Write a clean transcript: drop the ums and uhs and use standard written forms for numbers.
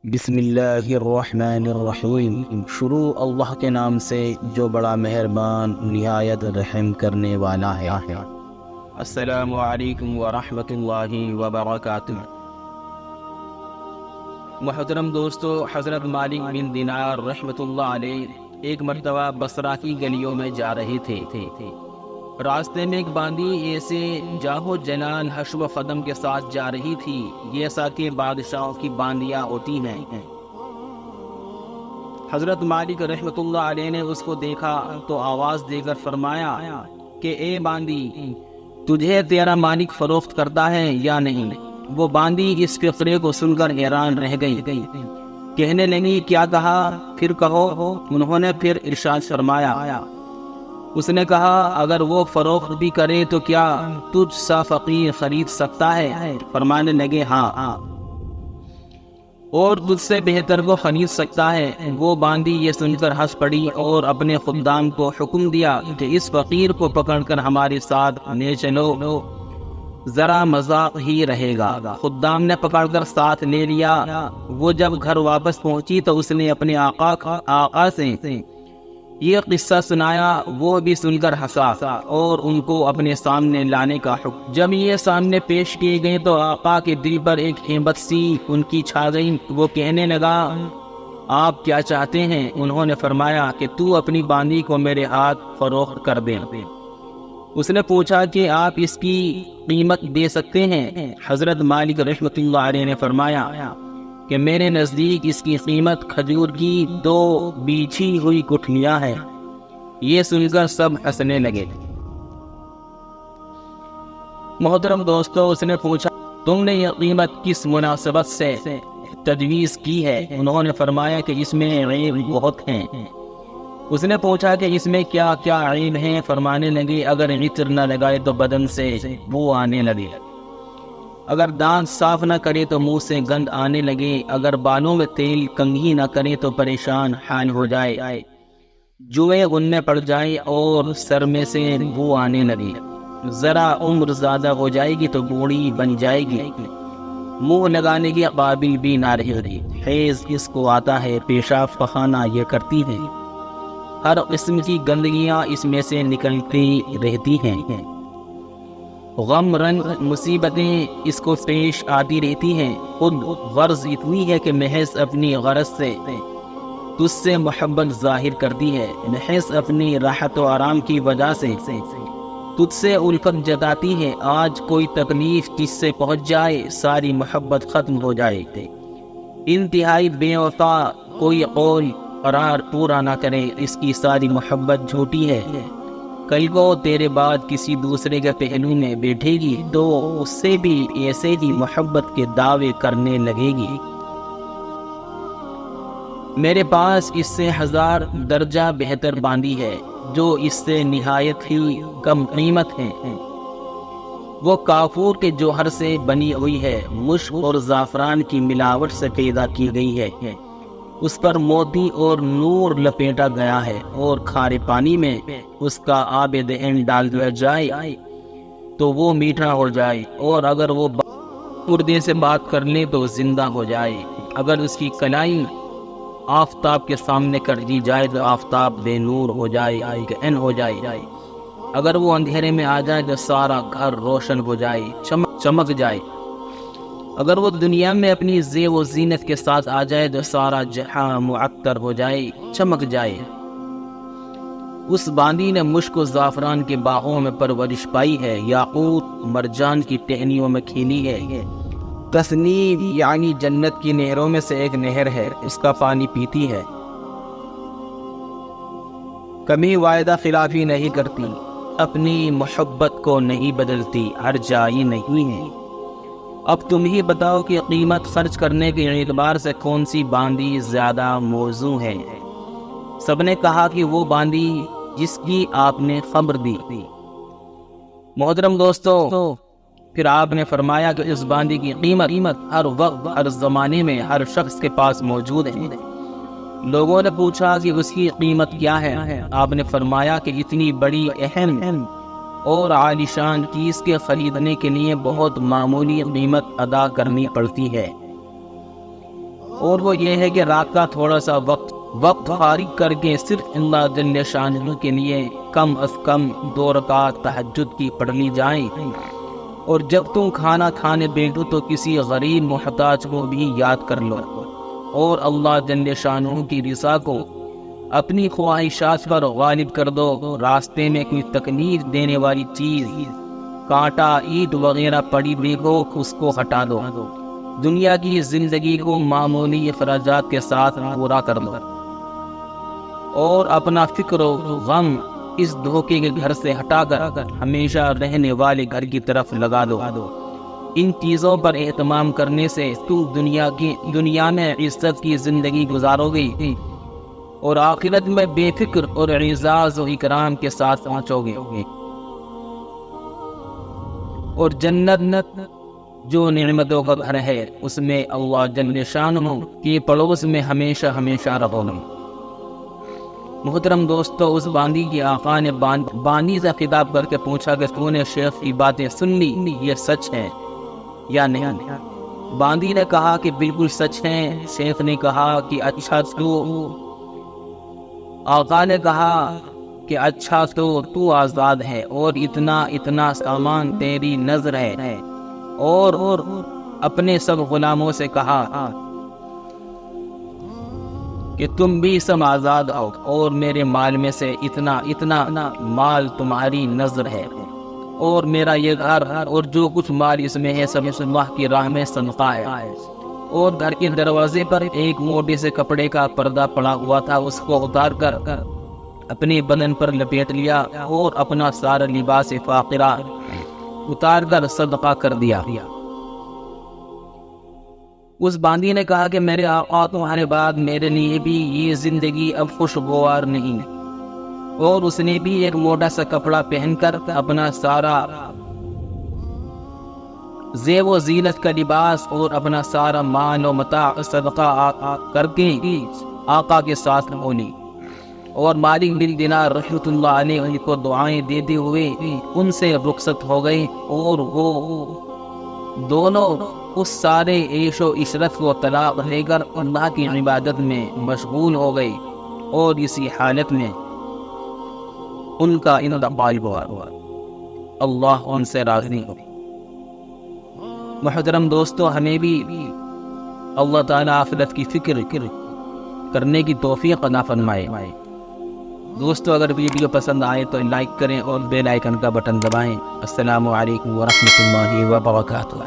بسم اللہ الرحمن الرحیم۔ شروع اللہ کے نام سے جو بڑا مہربان نہایت رحم کرنے والا ہے۔ السلام علیکم ورحمۃ اللہ وبرکاتہ۔ محترم دوستو، حضرت مالک بن دینار رحمۃ اللہ علیہ ایک مرتبہ بصرہ کی گلیوں میں جا رہے تھے۔ راستے میں ایک باندی ایسے جاہو جلال حشو و قدم کے ساتھ جا رہی تھی جیسا کہ بادشاہوں کی باندیاں ہوتی ہیں۔ حضرت مالک رحمۃ اللہ علیہ نے اس کو دیکھا تو آواز دے کر فرمایا کہ اے باندی، تجھے تیرا مالک فروخت کرتا ہے یا نہیں؟ وہ باندی اس فقرے کو سن کر حیران رہ گئی، کہنے لگی کیا کہا؟ پھر کہو۔ انہوں نے پھر ارشاد فرمایا، اس نے کہا اگر وہ فروخت بھی کرے تو کیا تجھ سا فقیر خرید سکتا ہے؟ فرمانے لگے ہاں، اور تجھ سے بہتر کو خرید سکتا ہے۔ وہ باندی یہ سن کر ہنس پڑی اور اپنے خدام کو حکم دیا کہ اس فقیر کو پکڑ کر ہمارے ساتھ لے چلو، ذرا مذاق ہی رہے گا۔ خدام نے پکڑ کر ساتھ لے لیا۔ وہ جب گھر واپس پہنچی تو اس نے اپنے آقا سے یہ قصہ سنایا۔ وہ بھی سن کر ہنسا اور ان کو اپنے سامنے لانے کا حکم۔ جب یہ سامنے پیش کیے گئے تو آقا کے دل پر ایک ہیبت سی ان کی چھا گئی۔ وہ کہنے لگا آپ کیا چاہتے ہیں؟ انہوں نے فرمایا کہ تو اپنی باندی کو میرے ہاتھ فروخت کر دے۔ اس نے پوچھا کہ آپ اس کی قیمت دے سکتے ہیں؟ حضرت مالک رحمۃ اللہ علیہ نے فرمایا کہ میرے نزدیک اس کی قیمت کھجور کی 2 بیچھی ہوئی گٹھلیاں ہے۔ یہ سن کر سب ہنسنے لگے۔ محترم دوستو، اس نے پوچھا تم نے یہ قیمت کس مناسبت سے تجویز کی ہے؟ انہوں نے فرمایا کہ اس میں عیب بہت ہیں۔ اس نے پوچھا کہ اس میں کیا کیا عیب ہیں؟ فرمانے لگے اگر عطر نہ لگائے تو بدن سے بو آنے لگے، اگر دانت صاف نہ کرے تو منہ سے گند آنے لگے، اگر بالوں میں تیل کنگھی نہ کرے تو پریشان حال ہو جائے، جوئیں غننے پڑ جائے اور سر میں سے بو آنے لگے، ذرا عمر زیادہ ہو جائے گی تو بوڑھی بن جائے گی، منہ لگانے کی قابل بھی نہ رہے گی، حیض اس کو آتا ہے، پیشاب پخانہ یہ کرتی ہے، ہر قسم کی گندگیاں اس میں سے نکلتی رہتی ہیں، غم رنگ مصیبتیں اس کو پیش آتی رہتی ہیں، خود غرض اتنی ہے کہ محض اپنی غرض سے تجھ سے محبت ظاہر کرتی ہے، محض اپنی راحت و آرام کی وجہ سے تجھ سے الفت جتاتی ہے، آج کوئی تکلیف جس سے پہنچ جائے ساری محبت ختم ہو جائے، انتہائی بے وفا کوئی قول قرار پورا نہ کرے، اس کی ساری محبت جھوٹی ہے، کل کو تیرے بعد کسی دوسرے کے پہلو میں بیٹھے گی تو اس سے بھی ایسے ہی محبت کے دعوے کرنے لگے گی، میرے پاس اس سے 1000 درجہ بہتر باندی ہے جو اس سے نہایت ہی کم قیمت ہے، وہ کافور کے جوہر سے بنی ہوئی ہے، مشک اور زعفران کی ملاوٹ سے پیدا کی گئی ہے، اس پر موتی اور نور لپیٹا گیا ہے، اور کھارے پانی میں اس کا آب دہن ڈال دیا جائے تو وہ میٹھا ہو جائے، اور اگر وہ مردے سے بات کر لے تو زندہ ہو جائے، اگر اس کی کلائی آفتاب کے سامنے کر دی جائے تو آفتاب بے نور ہو جائے، ان ہو جائے، اگر وہ اندھیرے میں آ جائے تو سارا گھر روشن ہو جائے، چمک جائے، اگر وہ دنیا میں اپنی زیب و زینت کے ساتھ آ جائے تو سارا جہاں معطر ہو جائے، چمک جائے۔ اس باندی نے مشک و زعفران کے باغوں میں پرورش پائی ہے، یاقوت مرجان کی ٹہنیوں میں کھیلی ہے، تسنیم یعنی جنت کی نہروں میں سے ایک نہر ہے، اس کا پانی پیتی ہے، کبھی وعدہ خلافی نہیں کرتی، اپنی محبت کو نہیں بدلتی، ہر جائی نہیں ہے۔ اب تم ہی بتاؤ کہ قیمت خرچ کرنے کے اعتبار سے کون سی باندی زیادہ موزوں ہے؟ سب نے کہا کہ وہ باندی جس کی آپ نے خبر دی۔ محترم دوستو، پھر آپ نے فرمایا کہ اس باندی کی قیمت ہر وقت ہر زمانے میں ہر شخص کے پاس موجود ہے۔ لوگوں نے پوچھا کہ اس کی قیمت کیا ہے؟ آپ نے فرمایا کہ اتنی بڑی اہم اور عالیشان چیز کے خریدنے کے لیے بہت معمولی قیمت ادا کرنی پڑتی ہے۔ اور وہ یہ ہے کہ رات کا تھوڑا سا وقت فارغ کر کے صرف اللہ جل شانہ کے لیے کم از کم 2 رکعت تہجد کی پڑھ لی جائیں، اور جب تم کھانا کھانے بیٹھو تو کسی غریب محتاج کو بھی یاد کر لو، اور اللہ جل شانہ کی رضا کو اپنی خواہشات پر غالب کر دو۔ راستے میں کوئی تکلیف دینے والی چیز، کانٹا، اینٹ وغیرہ پڑی دیکھو، اس کو ہٹا دو۔ دنیا کی زندگی کو معمولی اخراجات کے ساتھ پورا کر لو، اور اپنا فکر و غم اس دھوکے کے گھر سے ہٹا کر ہمیشہ رہنے والے گھر کی طرف لگا دو۔ ان چیزوں پر اہتمام کرنے سے تم دنیا میں عزت کی زندگی گزارو گے، اور آخرت میں بے فکر اور اعزاز و اکرام کے ساتھ پہنچو گے، اور جنت جو نعمتوں کا گھر ہے اس میں اللہ جل شانہ کے پڑوس میں ہمیشہ ہمیشہ رہو گے۔ محترم دوستو، اس باندی کی آقا نے باندی سے خطاب کر کے پوچھا کہ تو نے شیخ کی باتیں سن لی، یہ سچ ہے یا نہیں؟ باندی نے کہا کہ بالکل سچ ہے۔ شیخ نے کہا کہ اچھا آقا نے کہا کہ اچھا تو آزاد ہے، اور اتنا سامان تیری نظر ہے، اور اپنے سب غلاموں سے کہا کہ تم بھی سب آزاد ہو، اور میرے مال میں سے اتنا مال تمہاری نظر ہے، اور میرا یہ گھر اور جو کچھ مال اس میں ہے سب اللہ کی راہ میں صدقہ ہے۔ اور گھر کے دروازے پر ایک موٹے سے کپڑے کا پردہ پڑا ہوا تھا، اس کو اتار کر اپنے بدن پر لپیٹ لیا، اور اپنا سارا لباس فاقرہ اتار کر صدقہ کر دیا۔ اس باندی نے کہا کہ میرے آقا تمہارے بعد میرے لیے بھی یہ زندگی اب خوشگوار نہیں، اور اس نے بھی ایک موٹا سا کپڑا پہن کر اپنا سارا زیب و زینت کا لباس اور اپنا سارا مال و متاع صدقہ کر کے آقا کے ساتھ بولی، اور مالک بن دینار رحمۃ اللہ علیہ ان کو دعائیں دیتے ہوئے ان سے رخصت ہو گئے، اور وہ دونوں اس سارے عیش و عشرت کو طلاق لے کر اللہ کی عبادت میں مشغول ہو گئے، اور اسی حالت میں ان کا انتقال ہوا۔ اللہ ان سے راضی ہو۔ محترم دوستو، ہمیں بھی اللہ تعالیٰ آخرت کی فکر کرنے کی توفیق عطا فرمائے۔ دوستو، اگر ویڈیو پسند آئے تو لائک کریں اور بیل آئیکن کا بٹن دبائیں۔ السلام علیکم ورحمۃ اللہ وبرکاتہ۔